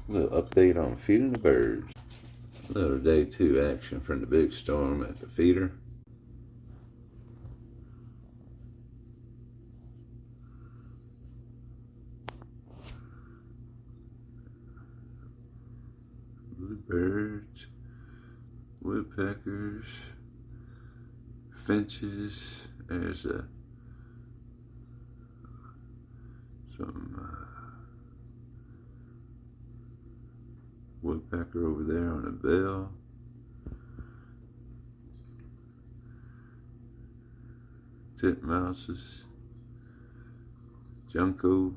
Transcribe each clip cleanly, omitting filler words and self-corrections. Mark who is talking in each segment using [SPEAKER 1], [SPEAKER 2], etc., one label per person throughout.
[SPEAKER 1] A little update on feeding the birds. A little day 2 action from the big storm at the feeder. Bluebirds, woodpeckers, finches. There's some woodpecker over there on a bell. Titmouses, juncos,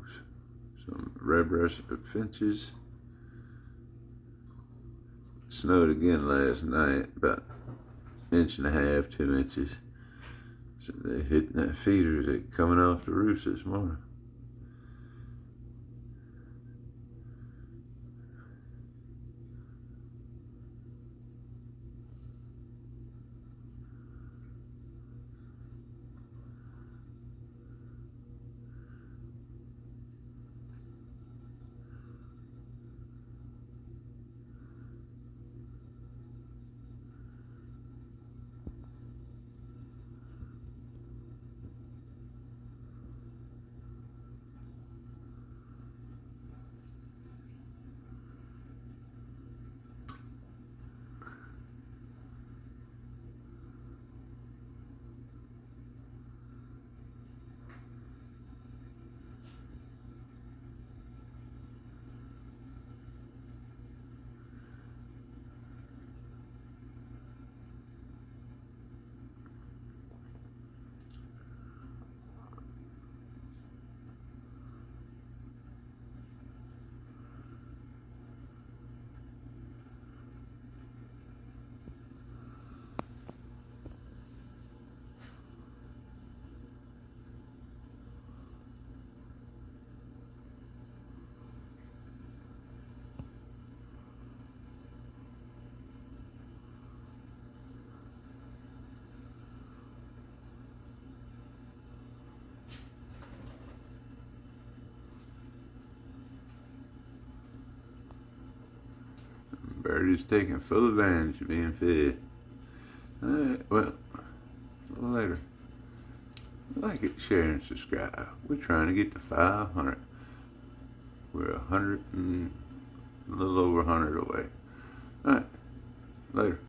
[SPEAKER 1] some red-breasted finches. Snowed again last night, about 1.5 inches, 2 inches. So they're hitting that feeder. They're coming off the roost this morning. Bird is taking full advantage of being fed. Alright, well, a little later. Like it, share, and subscribe. We're trying to get to 500. We're a little over 100 away. Alright, later.